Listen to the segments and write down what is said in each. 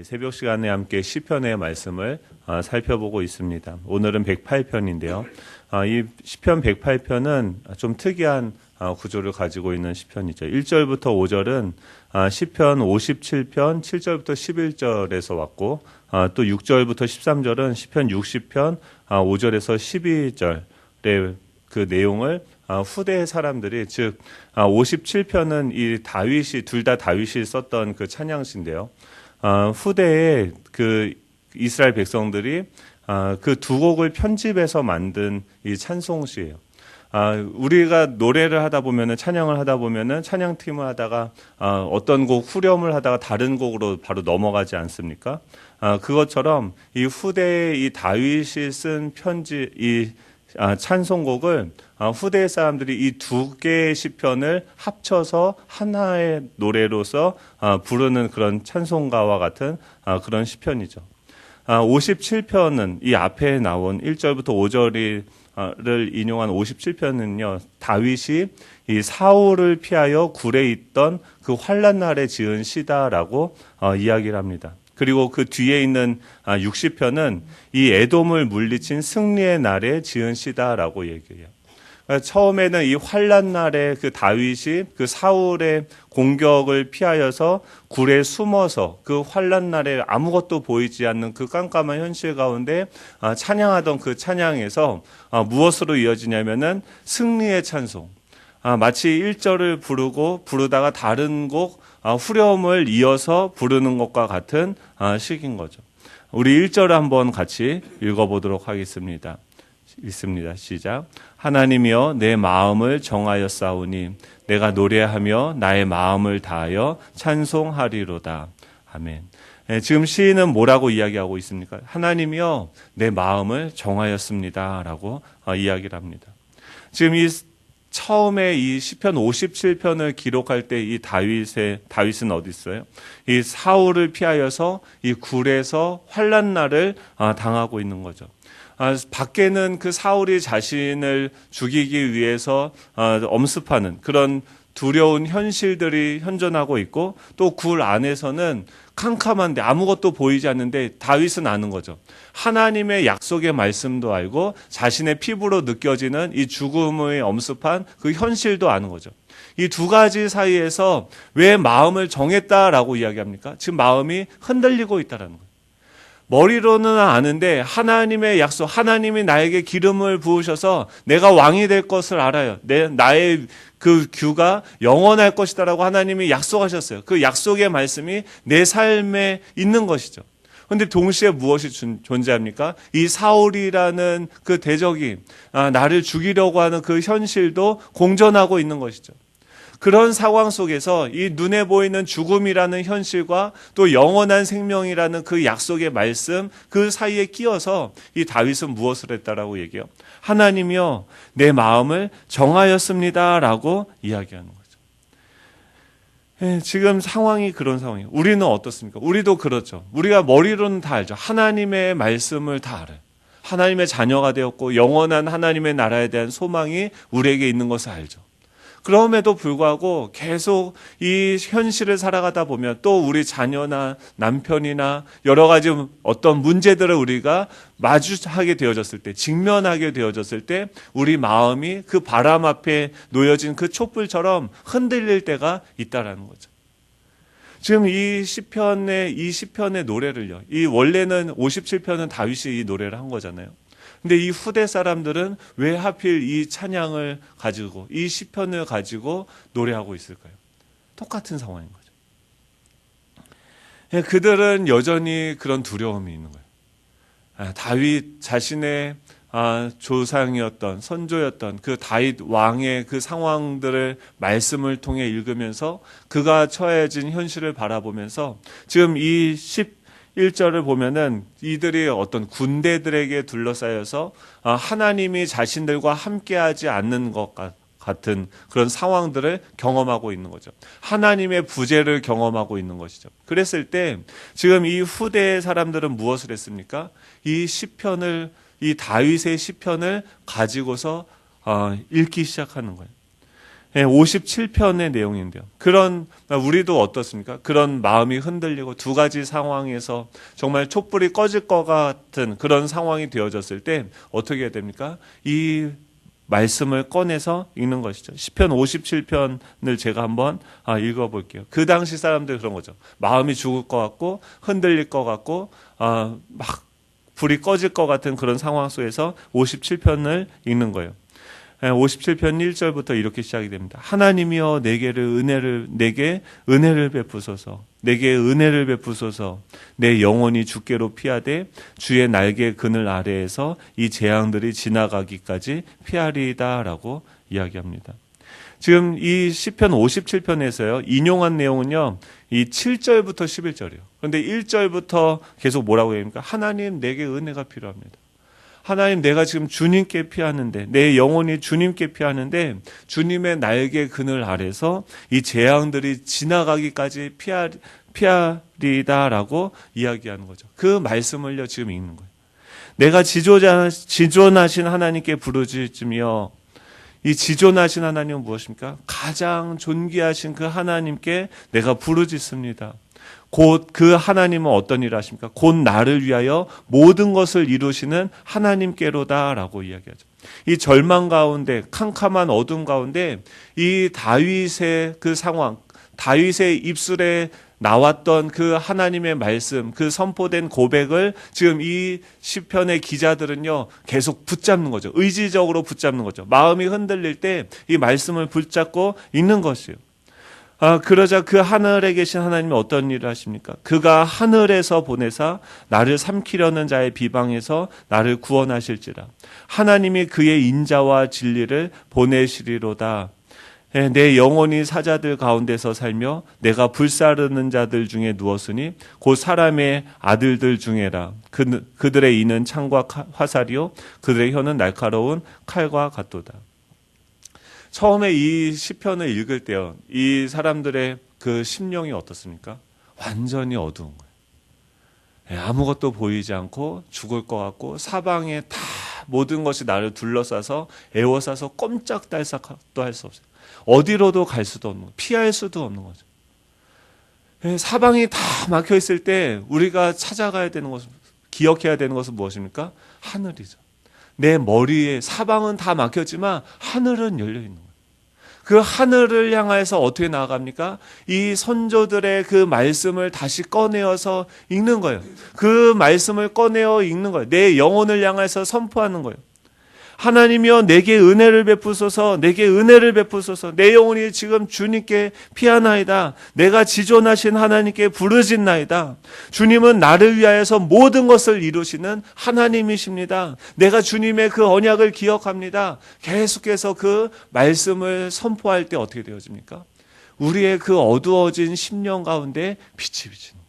새벽 시간에 함께 시편의 말씀을 살펴보고 있습니다. 오늘은 108편인데요. 이 시편 108편은 좀 특이한 구조를 가지고 있는 시편이죠. 1절부터 5절은 시편 57편 7절부터 11절에서 왔고, 또 6절부터 13절은 시편 60편 5절에서 12절의 그 내용을 후대 사람들이, 즉 57편은 이 다윗이, 둘 다 다윗이 썼던 그 찬양시인데요. 후대에 그 이스라엘 백성들이 그 두 곡을 편집해서 만든 이 찬송시예요. 우리가 노래를 하다 보면은, 찬양을 하다 보면은, 찬양팀을 하다가 어떤 곡 후렴을 하다가 다른 곡으로 바로 넘어가지 않습니까? 그것처럼 이 후대에 이 다윗이 쓴 편지, 이 찬송곡을 후대 사람들이 이 두 개의 시편을 합쳐서 하나의 노래로서 부르는 그런 찬송가와 같은 그런 시편이죠. 57편은 이 앞에 나온 1절부터 5절을 인용한 57편은요, 다윗이 이 사울을 피하여 굴에 있던 그 환난 날에 지은 시다라고 이야기를 합니다. 그리고 그 뒤에 있는 60편은 이 에돔을 물리친 승리의 날에 지은 시다라고 얘기해요. 처음에는 이 환난 날에 그 다윗이 그 사울의 공격을 피하여서 굴에 숨어서 그 환난 날에 아무것도 보이지 않는 그 깜깜한 현실 가운데 찬양하던 그 찬양에서 무엇으로 이어지냐면은 승리의 찬송. 마치 1절을 부르다가 다른 곡 후렴을 이어서 부르는 것과 같은 식인 거죠. 우리 1절을 한번 같이 읽어보도록 하겠습니다. 읽습니다. 시작. 하나님이여 내 마음을 정하였사오니 내가 노래하며 나의 마음을 다하여 찬송하리로다. 아멘. 지금 시인은 뭐라고 이야기하고 있습니까? 하나님이여 내 마음을 정하였습니다 라고 이야기를 합니다. 지금 처음에 이 시편 57편을 기록할 때 이 다윗은 어디 있어요? 이 사울을 피하여서 이 굴에서 환난 날을 당하고 있는 거죠. 밖에는 그 사울이 자신을 죽이기 위해서 엄습하는 그런 두려운 현실들이 현존하고 있고, 또 굴 안에서는 캄캄한데 아무것도 보이지 않는데 다윗은 아는 거죠. 하나님의 약속의 말씀도 알고 자신의 피부로 느껴지는 이 죽음의 엄습한 그 현실도 아는 거죠. 이 두 가지 사이에서 왜 마음을 정했다라고 이야기합니까? 지금 마음이 흔들리고 있다라는 거예요. 머리로는 아는데 하나님의 약속, 하나님이 나에게 기름을 부으셔서 내가 왕이 될 것을 알아요. 나의 그 규가 영원할 것이다라고 하나님이 약속하셨어요. 그 약속의 말씀이 내 삶에 있는 것이죠. 그런데 동시에 무엇이 존재합니까? 이 사울이라는 그 대적이 나를 죽이려고 하는 그 현실도 공존하고 있는 것이죠. 그런 상황 속에서 이 눈에 보이는 죽음이라는 현실과 또 영원한 생명이라는 그 약속의 말씀, 그 사이에 끼어서 이 다윗은 무엇을 했다라고 얘기해요? 하나님이여 내 마음을 정하였습니다라고 이야기하는 거죠. 지금 상황이 그런 상황이에요. 우리는 어떻습니까? 우리도 그렇죠. 우리가 머리로는 다 알죠. 하나님의 말씀을 다 알아요. 하나님의 자녀가 되었고 영원한 하나님의 나라에 대한 소망이 우리에게 있는 것을 알죠. 그럼에도 불구하고 계속 이 현실을 살아가다 보면 또 우리 자녀나 남편이나 여러 가지 어떤 문제들을 우리가 마주하게 되어졌을 때, 직면하게 되어졌을 때 우리 마음이 그 바람 앞에 놓여진 그 촛불처럼 흔들릴 때가 있다라는 거죠. 지금 이 시편의 노래를요, 이 원래는 57편은 다윗이 이 노래를 한 거잖아요. 근데 이 후대 사람들은 왜 하필 이 찬양을 가지고, 이 시편을 가지고 노래하고 있을까요? 똑같은 상황인 거죠. 그들은 여전히 그런 두려움이 있는 거예요. 다윗 자신의 조상이었던, 선조였던 그 다윗 왕의 그 상황들을 말씀을 통해 읽으면서 그가 처해진 현실을 바라보면서 지금 이 1절을 보면은 이들이 어떤 군대들에게 둘러싸여서 하나님이 자신들과 함께하지 않는 것 같은 그런 상황들을 경험하고 있는 거죠. 하나님의 부재를 경험하고 있는 것이죠. 그랬을 때 지금 이 후대의 사람들은 무엇을 했습니까? 이 시편을, 이 다윗의 시편을 가지고서 읽기 시작하는 거예요. 57편의 내용인데요. 우리도 어떻습니까? 그런 마음이 흔들리고 두 가지 상황에서 정말 촛불이 꺼질 것 같은 그런 상황이 되어졌을 때 어떻게 해야 됩니까? 이 말씀을 꺼내서 읽는 것이죠. 시편 57편을 제가 한번 읽어볼게요. 그 당시 사람들 그런 거죠. 마음이 죽을 것 같고 흔들릴 것 같고 막 불이 꺼질 것 같은 그런 상황 속에서 57편을 읽는 거예요. 57편 1절부터 이렇게 시작이 됩니다. 하나님이여 내게 은혜를 베푸소서. 내게 은혜를 베푸소서. 내 영혼이 주께로 피하되 주의 날개 그늘 아래에서 이 재앙들이 지나가기까지 피하리이다 라고 이야기합니다. 지금 이 시편 57편에서요. 인용한 내용은요. 이 7절부터 11절이에요. 그런데 1절부터 계속 뭐라고 합니까? 하나님 내게 은혜가 필요합니다. 하나님 내가 지금 주님께 피하는데 내 영혼이 주님께 피하는데 주님의 날개 그늘 아래서 이 재앙들이 지나가기까지 피하리다라고 이야기하는 거죠. 그 말씀을요 지금 읽는 거예요. 내가 지존하신 하나님께 부르짖으며 이 지존하신 하나님은 무엇입니까? 가장 존귀하신 그 하나님께 내가 부르짖습니다. 곧 그 하나님은 어떤 일을 하십니까? 곧 나를 위하여 모든 것을 이루시는 하나님께로다라고 이야기하죠. 이 절망 가운데 캄캄한 어둠 가운데 이 다윗의 그 상황, 다윗의 입술에 나왔던 그 하나님의 말씀, 그 선포된 고백을 지금 이 시편의 기자들은요 계속 붙잡는 거죠. 의지적으로 붙잡는 거죠. 마음이 흔들릴 때 이 말씀을 붙잡고 있는 것이에요. 그러자 그 하늘에 계신 하나님이 어떤 일을 하십니까? 그가 하늘에서 보내사 나를 삼키려는 자의 비방에서 나를 구원하실지라. 하나님이 그의 인자와 진리를 보내시리로다. 내 영혼이 사자들 가운데서 살며 내가 불사르는 자들 중에 누웠으니 곧 사람의 아들들 중에라. 그들의 이는 창과 화살이요 그들의 혀는 날카로운 칼과 같도다. 처음에 이 시편을 읽을 때요, 이 사람들의 그 심령이 어떻습니까? 완전히 어두운 거예요. 아무것도 보이지 않고 죽을 것 같고 사방에 다 모든 것이 나를 둘러싸서 애워싸서 꼼짝달싹도 할 수 없어요. 어디로도 갈 수도 없는 거예요. 피할 수도 없는 거죠. 사방이 다 막혀 있을 때 우리가 찾아가야 되는 것은, 기억해야 되는 것은 무엇입니까? 하늘이죠. 내 머리에 사방은 다 막혔지만 하늘은 열려 있는 거예요. 그 하늘을 향해서 어떻게 나아갑니까? 이 선조들의 그 말씀을 다시 꺼내어서 읽는 거예요. 그 말씀을 꺼내어 읽는 거예요. 내 영혼을 향해서 선포하는 거예요. 하나님이여 내게 은혜를 베푸소서. 내게 은혜를 베푸소서. 내 영혼이 지금 주님께 피하나이다. 내가 지존하신 하나님께 부르짖나이다. 주님은 나를 위하여서 모든 것을 이루시는 하나님이십니다. 내가 주님의 그 언약을 기억합니다. 계속해서 그 말씀을 선포할 때 어떻게 되어집니까? 우리의 그 어두워진 심령 가운데 빛이 비치는 거예요.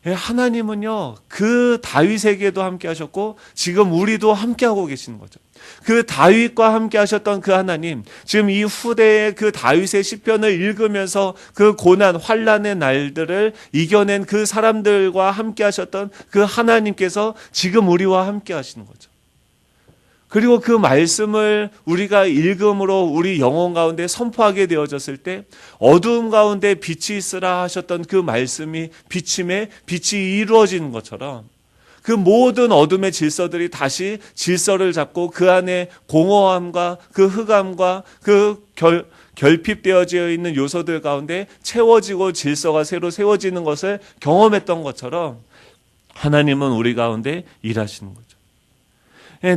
하나님은요 그 다윗에게도 함께 하셨고 지금 우리도 함께 하고 계시는 거죠. 그 다윗과 함께 하셨던 그 하나님, 지금 이 후대의 그 다윗의 시편을 읽으면서 그 고난 환난의 날들을 이겨낸 그 사람들과 함께 하셨던 그 하나님께서 지금 우리와 함께 하시는 거죠. 그리고 그 말씀을 우리가 읽음으로 우리 영혼 가운데 선포하게 되어졌을 때 어두움 가운데 빛이 있으라 하셨던 그 말씀이 비침에 빛이 이루어지는 것처럼 그 모든 어둠의 질서들이 다시 질서를 잡고 그 안에 공허함과 그 흑암과 그 결핍되어져 있는 요소들 가운데 채워지고 질서가 새로 세워지는 것을 경험했던 것처럼 하나님은 우리 가운데 일하시는 거죠.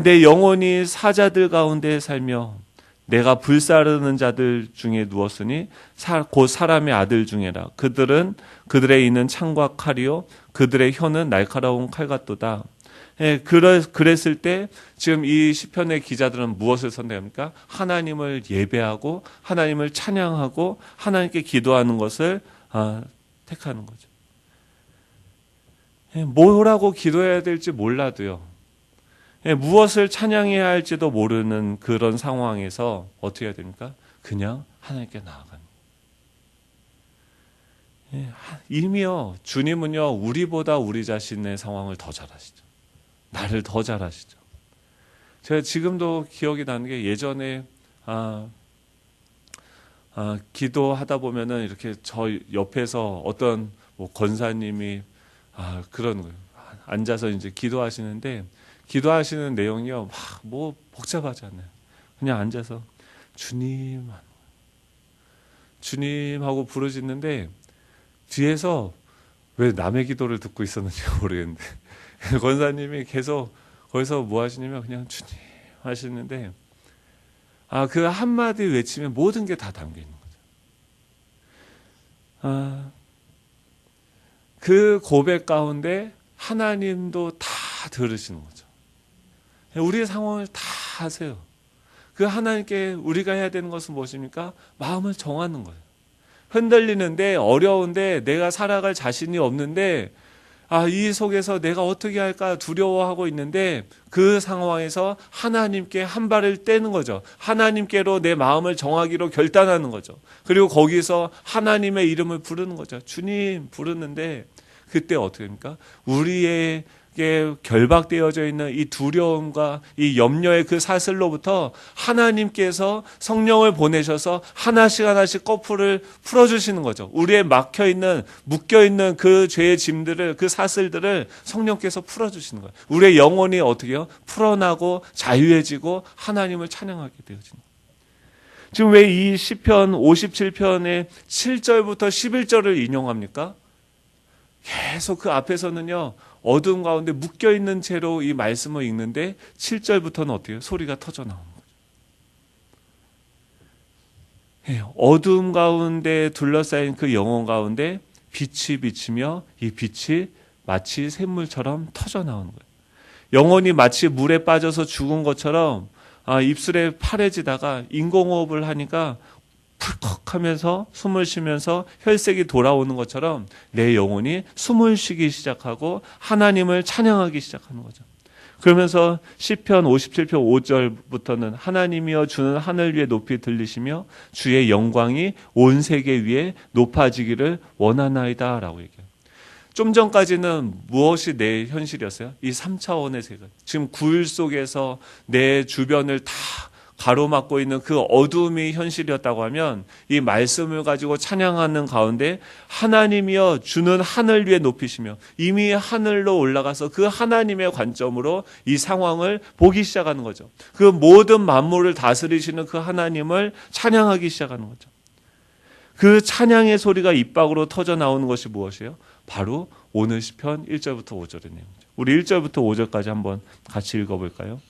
내 영혼이 사자들 가운데 살며 내가 불사르는 자들 중에 누웠으니 곧 사람의 아들 중에라. 그들의 이는 창과 칼이요 그들의 혀는 날카로운 칼 같도다. 그랬을 때 지금 이 시편의 기자들은 무엇을 선택합니까? 하나님을 예배하고 하나님을 찬양하고 하나님께 기도하는 것을 택하는 거죠. 뭐라고 기도해야 될지 몰라도요. 무엇을 찬양해야 할지도 모르는 그런 상황에서 어떻게 해야 됩니까? 그냥 하나님께 나아가는 거예요. 이미요 주님은요 우리보다 우리 자신의 상황을 더 잘 아시죠. 나를 더 잘 아시죠. 제가 지금도 기억이 나는 게 예전에 기도하다 보면은 이렇게 저 옆에서 어떤 뭐 권사님이 그런 거예요. 앉아서 이제 기도하시는데 기도하시는 내용이요 막 뭐 복잡하지 않아요. 그냥 앉아서 주님 하고 부르짖는데 뒤에서 왜 남의 기도를 듣고 있었는지 모르겠는데 권사님이 계속 거기서 뭐 하시냐면 그냥 주님 하시는데 그 한마디 외치면 모든 게 다 담겨 있는 거죠. 그 고백 가운데 하나님도 다 들으시는 거죠. 우리의 상황을 다 아세요. 그 하나님께 우리가 해야 되는 것은 무엇입니까? 마음을 정하는 거예요. 흔들리는데 어려운데 내가 살아갈 자신이 없는데 이 속에서 내가 어떻게 할까 두려워하고 있는데 그 상황에서 하나님께 한 발을 떼는 거죠. 하나님께로 내 마음을 정하기로 결단하는 거죠. 그리고 거기서 하나님의 이름을 부르는 거죠. 주님 부르는데 그때 어떻게 됩니까? 우리에게 결박되어져 있는 이 두려움과 이 염려의 그 사슬로부터 하나님께서 성령을 보내셔서 하나씩 거풀을 풀어주시는 거죠. 우리의 막혀있는 묶여있는 그 죄의 짐들을 그 사슬들을 성령께서 풀어주시는 거예요. 우리의 영혼이 어떻게 해요? 풀어나고 자유해지고 하나님을 찬양하게 되어지는 거예요. 지금 왜 이 시편 57편의 7절부터 11절을 인용합니까? 계속 그 앞에서는요 어두움 가운데 묶여있는 채로 이 말씀을 읽는데 7절부터는 어때요? 소리가 터져 나오는 거죠. 어두움 가운데 둘러싸인 그 영혼 가운데 빛이 비치며 이 빛이 마치 샘물처럼 터져 나오는 거예요. 영혼이 마치 물에 빠져서 죽은 것처럼 입술에 파래지다가 인공호흡을 하니까 풀컥하면서 숨을 쉬면서 혈색이 돌아오는 것처럼 내 영혼이 숨을 쉬기 시작하고 하나님을 찬양하기 시작하는 거죠. 그러면서 시편 57편 5절부터는 하나님이여 주는 하늘 위에 높이 들리시며 주의 영광이 온 세계 위에 높아지기를 원하나이다 라고 얘기해요. 좀 전까지는 무엇이 내 현실이었어요? 이 3차원의 세계. 지금 구일 속에서 내 주변을 다 가로막고 있는 그 어둠이 현실이었다고 하면 이 말씀을 가지고 찬양하는 가운데 하나님이여 주는 하늘 위에 높이시며 이미 하늘로 올라가서 그 하나님의 관점으로 이 상황을 보기 시작하는 거죠. 그 모든 만물을 다스리시는 그 하나님을 찬양하기 시작하는 거죠. 그 찬양의 소리가 입 밖으로 터져 나오는 것이 무엇이에요? 바로 오늘 시편 1절부터 5절의 내용이죠. 우리 1절부터 5절까지 한번 같이 읽어볼까요?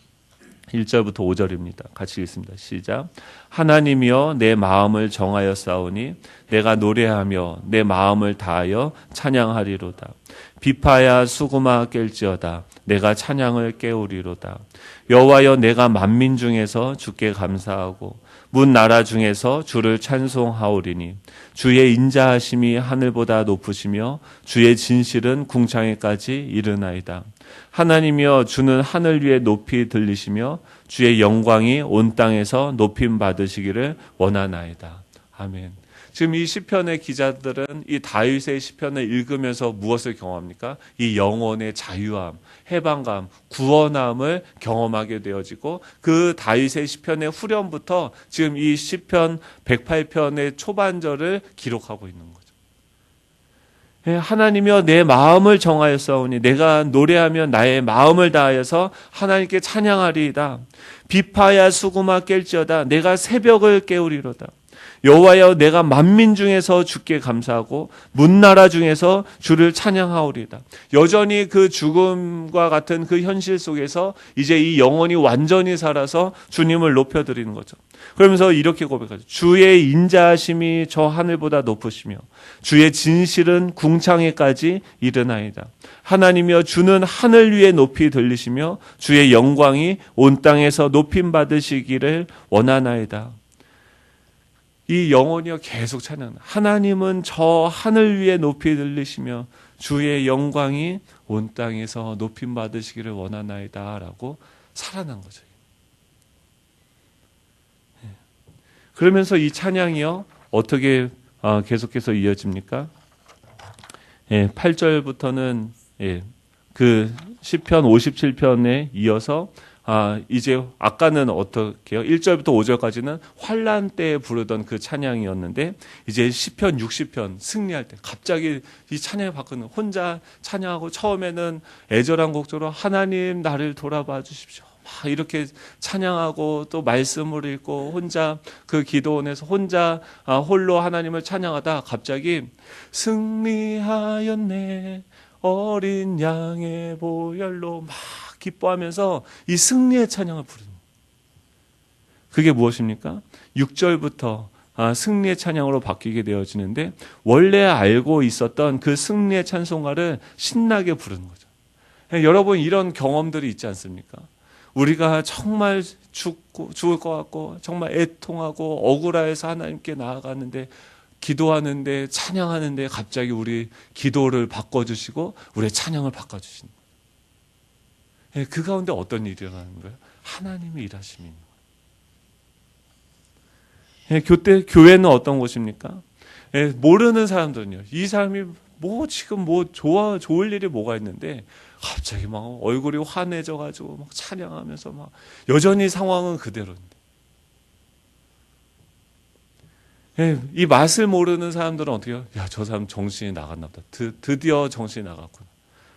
1절부터 5절입니다. 같이 읽습니다. 시작. 하나님이여 내 마음을 정하여 싸우니 내가 노래하며 내 마음을 다하여 찬양하리로다. 비파야 수구마 깰지어다. 내가 찬양을 깨우리로다. 여호와여 내가 만민 중에서 주께 감사하고 문 나라 중에서 주를 찬송하오리니 주의 인자하심이 하늘보다 높으시며 주의 진실은 궁창에까지 이르나이다. 하나님이여 주는 하늘 위에 높이 들리시며 주의 영광이 온 땅에서 높임 받으시기를 원하나이다. 아멘. 지금 이 시편의 기자들은 이 다윗의 시편을 읽으면서 무엇을 경험합니까? 이 영혼의 자유함, 해방감, 구원함을 경험하게 되어지고 그 다윗의 시편의 후렴부터 지금 이 시편 108편의 초반절을 기록하고 있는 거죠. 하나님이여 내 마음을 정하였사오니 내가 노래하며 나의 마음을 다하여서 하나님께 찬양하리이다. 비파야 수구마 깰지어다. 내가 새벽을 깨우리로다. 여호와여 내가 만민 중에서 주께 감사하고 문나라 중에서 주를 찬양하오리다. 여전히 그 죽음과 같은 그 현실 속에서 이제 이 영혼이 완전히 살아서 주님을 높여드리는 거죠. 그러면서 이렇게 고백하죠. 주의 인자하심이 저 하늘보다 높으시며 주의 진실은 궁창에까지 이르나이다. 하나님이여 주는 하늘 위에 높이 들리시며 주의 영광이 온 땅에서 높임 받으시기를 원하나이다. 이 영혼이여 계속 찬양. 하나님은 저 하늘 위에 높이 들리시며 주의 영광이 온 땅에서 높임 받으시기를 원하나이다라고 살아난 거죠. 그러면서 이 찬양이요 어떻게 계속해서 이어집니까? 8절부터는 그 시편 57편에 이어서 이제 아까는 어떻게요? 1절부터 5절까지는 환난 때에 부르던 그 찬양이었는데 이제 시편 60편 승리할 때 갑자기 이 찬양이 바꾸는, 혼자 찬양하고 처음에는 애절한 곡조로 하나님 나를 돌아봐 주십시오, 막 이렇게 찬양하고 또 말씀을 읽고 혼자 그 기도원에서 혼자 홀로 하나님을 찬양하다 갑자기 승리하였네 어린 양의 보혈로 막 기뻐하면서 이 승리의 찬양을 부르는, 그게 무엇입니까? 6절부터 승리의 찬양으로 바뀌게 되어지는데 원래 알고 있었던 그 승리의 찬송가를 신나게 부르는 거죠. 여러분 이런 경험들이 있지 않습니까? 우리가 정말 죽을 것 같고 정말 애통하고 억울해서 하나님께 나아가는데 기도하는데 찬양하는데 갑자기 우리 기도를 바꿔주시고 우리의 찬양을 바꿔주시는 거예요. 그 가운데 어떤 일이 일어나는 거예요? 하나님의 일하심이 있는 거예요. 교회는 어떤 곳입니까? 모르는 사람들은요, 이 사람이 지금 좋을 일이 뭐가 있는데 갑자기 막 얼굴이 환해져가지고 막 찬양하면서 막 여전히 상황은 그대로인데, 이 맛을 모르는 사람들은 어떻게 해요? 야, 저 사람 정신이 나갔나 보다. 드디어 정신이 나갔구나.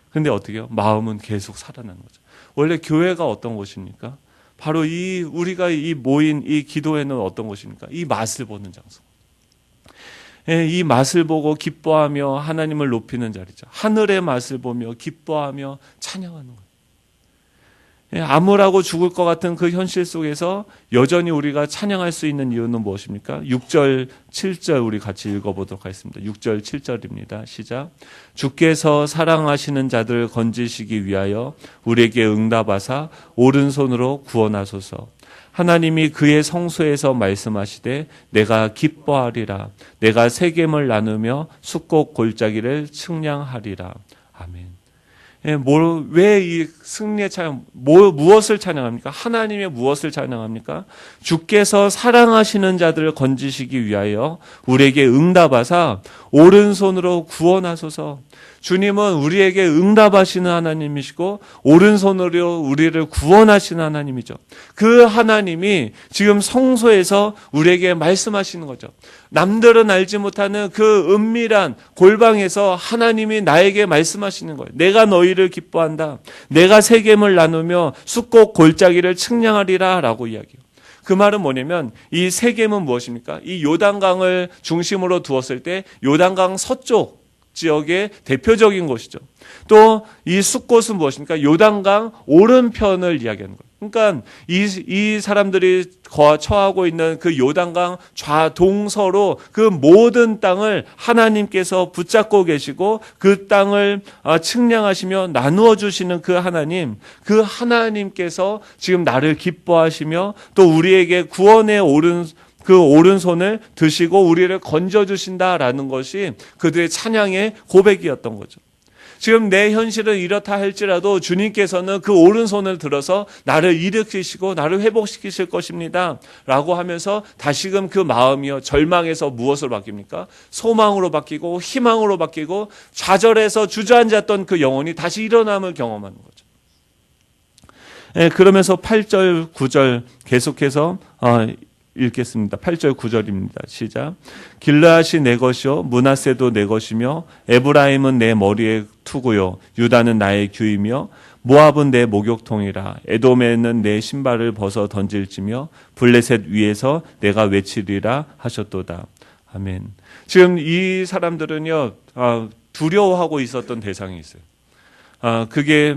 근데 어떻게 해요? 마음은 계속 살아나는 거죠. 원래 교회가 어떤 곳입니까? 바로 우리가 모인 이 기도회는 어떤 곳입니까? 이 맛을 보는 장소. 이 맛을 보고 기뻐하며 하나님을 높이는 자리죠. 하늘의 맛을 보며 기뻐하며 찬양하는 거예요. 암울하고 죽을 것 같은 그 현실 속에서 여전히 우리가 찬양할 수 있는 이유는 무엇입니까? 6절, 7절 우리 같이 읽어보도록 하겠습니다. 6절, 7절입니다. 시작. 주께서 사랑하시는 자들 건지시기 위하여 우리에게 응답하사 오른손으로 구원하소서. 하나님이 그의 성소에서 말씀하시되 내가 기뻐하리라. 내가 세겜을 나누며 숫곡 골짜기를 측량하리라. 아멘. 왜 이 승리의 찬양, 무엇을 찬양합니까? 하나님의 무엇을 찬양합니까? 주께서 사랑하시는 자들을 건지시기 위하여 우리에게 응답하사 오른손으로 구원하소서. 주님은 우리에게 응답하시는 하나님이시고 오른손으로 우리를 구원하시는 하나님이죠. 그 하나님이 지금 성소에서 우리에게 말씀하시는 거죠. 남들은 알지 못하는 그 은밀한 골방에서 하나님이 나에게 말씀하시는 거예요. 내가 너희를 기뻐한다. 내가 세겜을 나누며 숫곡 골짜기를 측량하리라 라고 이야기해요. 그 말은 뭐냐면 이 세겜은 무엇입니까? 이 요단강을 중심으로 두었을 때 요단강 서쪽 지역의 대표적인 곳이죠. 또 이 숫곳은 무엇입니까? 요단강 오른편을 이야기하는 거예요. 그러니까 이 사람들이 처하고 있는 그 요단강 좌동서로 그 모든 땅을 하나님께서 붙잡고 계시고 그 땅을 측량하시며 나누어 주시는 그 하나님께서 지금 나를 기뻐하시며 또 우리에게 구원의 그 오른손을 드시고 우리를 건져주신다라는 것이 그들의 찬양의 고백이었던 거죠. 지금 내 현실은 이렇다 할지라도 주님께서는 그 오른손을 들어서 나를 일으키시고 나를 회복시키실 것입니다 라고 하면서 다시금 그 마음이요 절망에서 무엇으로 바뀝니까? 소망으로 바뀌고 희망으로 바뀌고 좌절해서 주저앉았던 그 영혼이 다시 일어남을 경험하는 거죠. 그러면서 8절 9절 계속해서 읽겠습니다. 8절 9절입니다. 시작. 길르앗이 내 것이요 므낫세도 내 것이며 에브라임은 내 머리의 투구요 유다는 나의 규이며 모압은 내 목욕통이라. 에돔에는 내 신발을 벗어 던질지며 블레셋 위에서 내가 외치리라 하셨도다. 아멘. 지금 이 사람들은요 두려워하고 있었던 대상이 있어요. 그게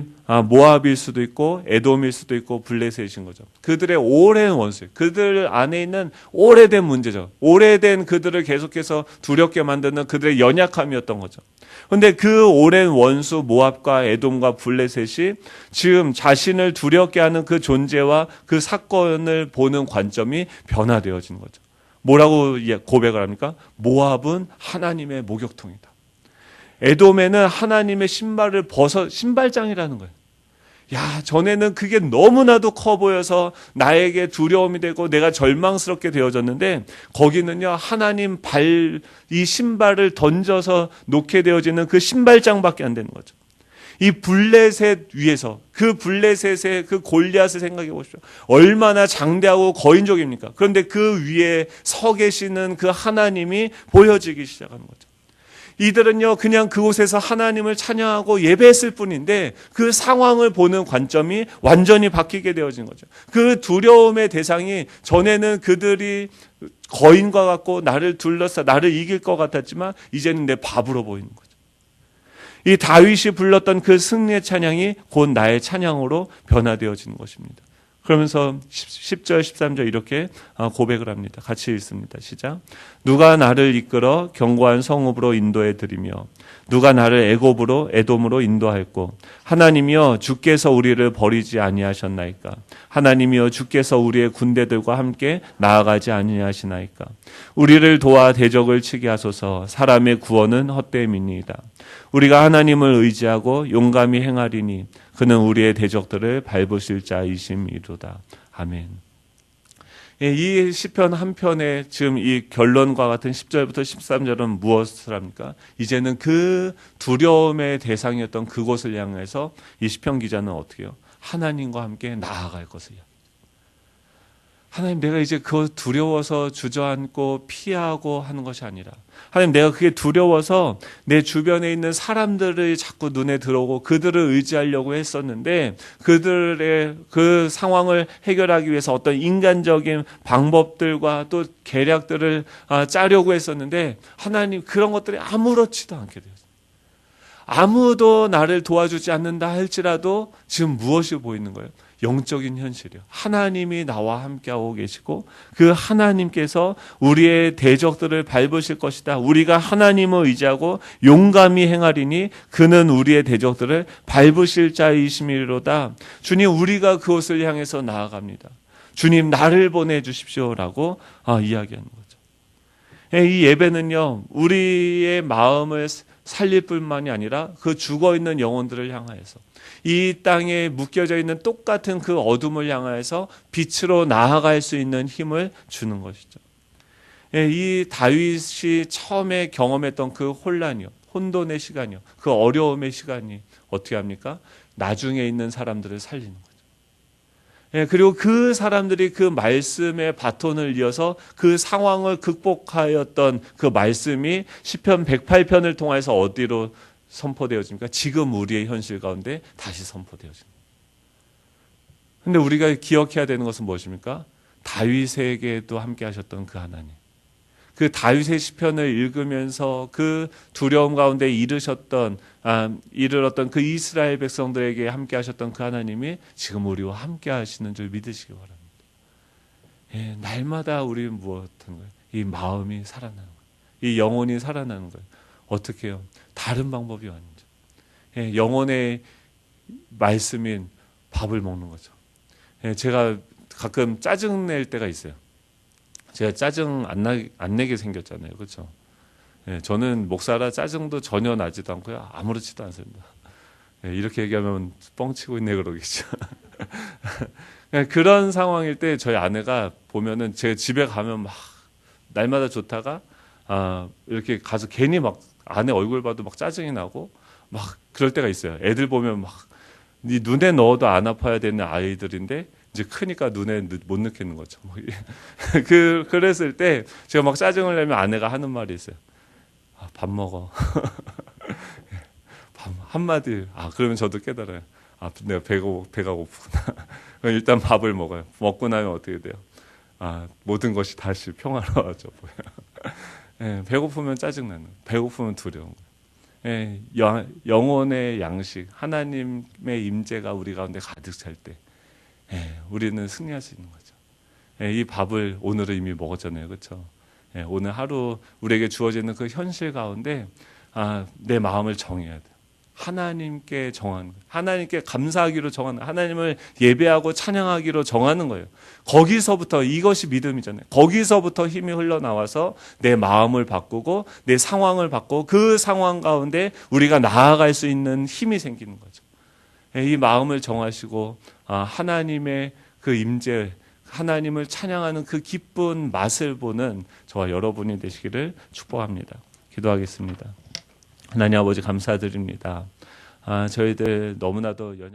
모압일 수도 있고 에돔일 수도 있고 블레셋인 거죠. 그들의 오랜 원수, 그들 안에 있는 오래된 문제죠. 오래된 그들을 계속해서 두렵게 만드는 그들의 연약함이었던 거죠. 그런데 그 오랜 원수 모압과 에돔과 블레셋이 지금 자신을 두렵게 하는 그 존재와 그 사건을 보는 관점이 변화되어지는 거죠. 뭐라고 고백을 합니까? 모압은 하나님의 목욕통이다. 에돔에는 하나님의 신발을 벗어 신발장이라는 거예요. 야, 전에는 그게 너무나도 커 보여서 나에게 두려움이 되고 내가 절망스럽게 되어졌는데 거기는요 하나님 이 신발을 던져서 놓게 되어지는 그 신발장밖에 안 되는 거죠. 이 블레셋 위에서 그 블레셋의 그 골리앗을 생각해 보십시오. 얼마나 장대하고 거인족입니까? 그런데 그 위에 서 계시는 그 하나님이 보여지기 시작하는 거죠. 이들은요, 그냥 그곳에서 하나님을 찬양하고 예배했을 뿐인데 그 상황을 보는 관점이 완전히 바뀌게 되어진 거죠. 그 두려움의 대상이 전에는 그들이 거인과 같고 나를 둘러싸 나를 이길 것 같았지만 이제는 내 밥으로 보이는 거죠. 이 다윗이 불렀던 그 승리의 찬양이 곧 나의 찬양으로 변화되어지는 것입니다. 그러면서 10절, 13절 이렇게 고백을 합니다. 같이 읽습니다. 시작. 누가 나를 이끌어 견고한 성읍으로 인도해 드리며 누가 나를 애굽으로 에돔으로 인도하였고 하나님이여 주께서 우리를 버리지 아니하셨나이까. 하나님이여 주께서 우리의 군대들과 함께 나아가지 아니하시나이까. 우리를 도와 대적을 치게 하소서. 사람의 구원은 헛됨이니이다. 우리가 하나님을 의지하고 용감히 행하리니 그는 우리의 대적들을 밟으실 자이심이로다. 아멘. 이 시편 한 편에 지금 이 결론과 같은 10절부터 13절은 무엇을 합니까? 이제는 그 두려움의 대상이었던 그곳을 향해서 이 시편 기자는 어떻게 해요? 하나님과 함께 나아갈 것을요. 하나님, 내가 이제 그거 두려워서 주저앉고 피하고 하는 것이 아니라 하나님, 내가 그게 두려워서 내 주변에 있는 사람들을 자꾸 눈에 들어오고 그들을 의지하려고 했었는데 그들의 그 상황을 해결하기 위해서 어떤 인간적인 방법들과 또 계략들을 짜려고 했었는데 하나님, 그런 것들이 아무렇지도 않게 돼요. 아무도 나를 도와주지 않는다 할지라도 지금 무엇이 보이는 거예요? 영적인 현실이요. 하나님이 나와 함께하고 계시고 그 하나님께서 우리의 대적들을 밟으실 것이다. 우리가 하나님을 의지하고 용감히 행하리니 그는 우리의 대적들을 밟으실 자이심이로다. 주님, 우리가 그곳을 향해서 나아갑니다. 주님, 나를 보내주십시오라고 이야기하는 거죠. 이 예배는요, 우리의 마음을 살릴 뿐만이 아니라 그 죽어있는 영혼들을 향하여서 이 땅에 묶여져 있는 똑같은 그 어둠을 향하여서 빛으로 나아갈 수 있는 힘을 주는 것이죠. 이 다윗이 처음에 경험했던 그 혼란이요, 혼돈의 시간이요, 그 어려움의 시간이 어떻게 합니까? 나중에 있는 사람들을 살리는 거죠. 그리고 그 사람들이 그 말씀의 바톤을 이어서 그 상황을 극복하였던 그 말씀이 시편 108편을 통해서 어디로 선포되어집니까? 지금 우리의 현실 가운데 다시 선포되어집니다. 그런데 우리가 기억해야 되는 것은 무엇입니까? 다윗에게도 함께 하셨던 그 하나님. 그 다윗의 시편을 읽으면서 그 두려움 가운데 이르렀던 그 이스라엘 백성들에게 함께 하셨던 그 하나님이 지금 우리와 함께 하시는 줄 믿으시기 바랍니다. 날마다 우리는 무엇한 거예요? 이 마음이 살아나는 거예요. 이 영혼이 살아나는 거예요. 어떻게 해요? 다른 방법이 아니죠. 영혼의 말씀인 밥을 먹는 거죠. 제가 가끔 짜증 낼 때가 있어요. 제가 짜증 안 내게 생겼잖아요. 그렇죠? 저는 목사라 짜증도 전혀 나지도 않고요. 아무렇지도 않습니다. 이렇게 얘기하면 뻥치고 있네 그러겠죠. 그런 상황일 때 저희 아내가 보면은 제가 집에 가면 막 날마다 좋다가 이렇게 가서 괜히 막 아내 얼굴 봐도 막 짜증이 나고 막 그럴 때가 있어요. 애들 보면 막 네 눈에 넣어도 안 아파야 되는 아이들인데 이제 크니까 눈에 못 넣겠는 거죠. 그랬을 때 제가 막 짜증을 내면 아내가 하는 말이 있어요. 밥 먹어. 밥 한마디. 그러면 저도 깨달아요. 내가 배가 고프구나. 일단 밥을 먹어요. 먹고 나면 어떻게 돼요? 모든 것이 다시 평화로워져 보여요. 배고프면 짜증나는, 배고프면 두려운 거예요. 영혼의 양식, 하나님의 임재가 우리 가운데 가득 찰 때 우리는 승리할 수 있는 거죠. 이 밥을 오늘은 이미 먹었잖아요. 그렇죠? 오늘 하루 우리에게 주어지는 그 현실 가운데 내 마음을 정해야 돼요. 하나님께 정하는 거예요. 하나님께 감사하기로 정하는 거예요. 하나님을 예배하고 찬양하기로 정하는 거예요. 거기서부터 이것이 믿음이잖아요. 거기서부터 힘이 흘러나와서 내 마음을 바꾸고 내 상황을 바꾸고 그 상황 가운데 우리가 나아갈 수 있는 힘이 생기는 거죠. 이 마음을 정하시고 하나님의 그 임재, 하나님을 찬양하는 그 기쁜 맛을 보는 저와 여러분이 되시기를 축복합니다. 기도하겠습니다. 하나님 아버지 감사드립니다. 저희들 너무나도 연약